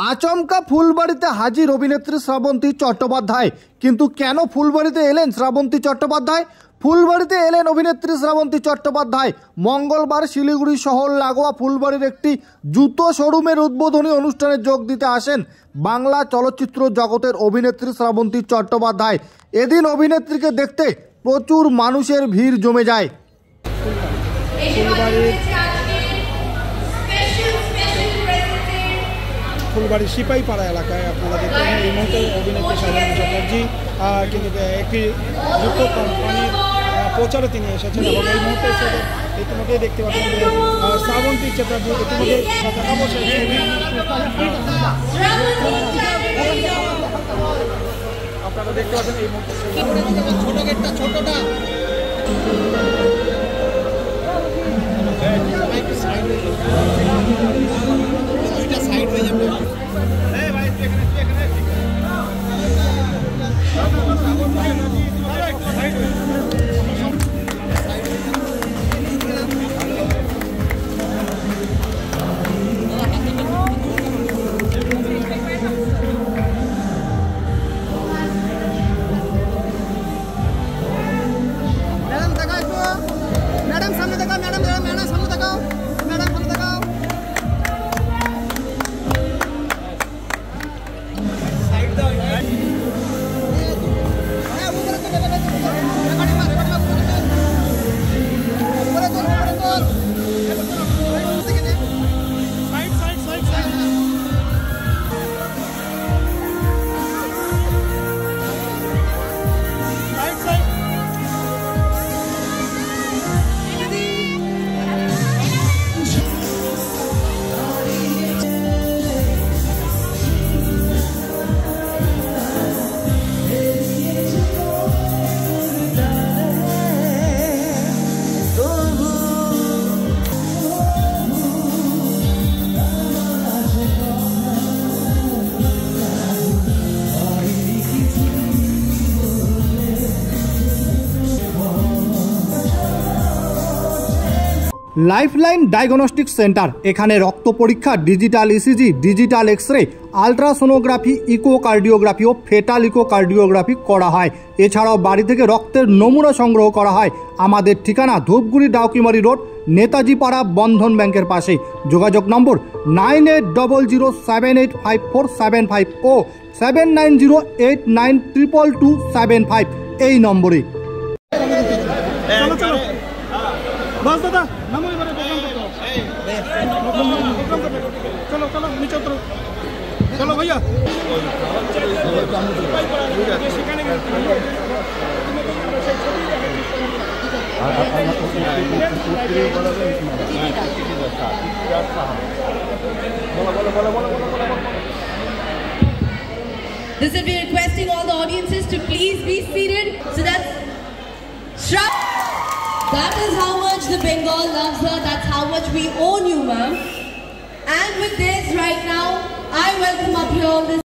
আচমকা ফুলবাড়িতে হাজির অভিনেত্রী শ্রাবন্তী চট্টোপাধ্যায়। কিন্তু কেন ফুলবাড়িতে এলেন শ্রাবন্তী চট্টোপাধ্যায়? ফুলবাড়িতে এলেন অভিনেত্রী শ্রাবন্তী চট্টোপাধ্যায় মঙ্গলবার শিলিগুড়ি শহর লাগোয়া ফুলবাড়ির একটি জুতো শোরুমের উদ্বোধনী অনুষ্ঠানে যোগ দিতে আসেন বাংলা চলচ্চিত্র জগতের অভিনেত্রী শ্রাবন্তী চট্টোপাধ্যায়। এদিন অভিনেত্রীকে দেখতে প্রচুর মানুষের ভিড় জমে যায়। ফুলবাড়ি সিপাহীপাড়া এলাকায় আপনারা দেখতে এই মুহূর্তে অভিনেত্রী শ্রাবন্তী চ্যাটার্জি কিন্তু একটি জুতো কোম্পানির প্রচারে তিনি এসেছেন এবং এই মুহূর্তে ইতিমধ্যে দেখতে পাচ্ছেন যে শ্রাবন্তী চ্যাটার্জি ইতিমধ্যে আপনারা দেখতে পাচ্ছেন এই মুহূর্তে ছোটটা লাইফলাইন ডায়াগনস্টিক সেন্টার। এখানে রক্ত পরীক্ষা, digital ECG, digital x-ray, ultrasonography, echocardiography ও ফেটাল ইকোকার্ডিওগ্রাফি করা হয়। এছাড়াও বাড়ি থেকে রক্তের নমুনা সংগ্রহ করা হয়। আমাদের ঠিকানা ধূপগুড়ি ডাউকিমারি রোড, নেতাজি পাড়া, বন্ধন ব্যাংকের পাশে। যোগাযোগ নম্বর 9800785475 ও 7908922275 এই নম্বরে। बस दादा नमो एबारे प्रोग्राम करते हो चलो चलो नीचे उतरो चलो भैया This will be requesting all the audiences to please be seated so that that is how much the Bengal loves her. That's how much we own you, ma'am. And with this, right now, I welcome up here this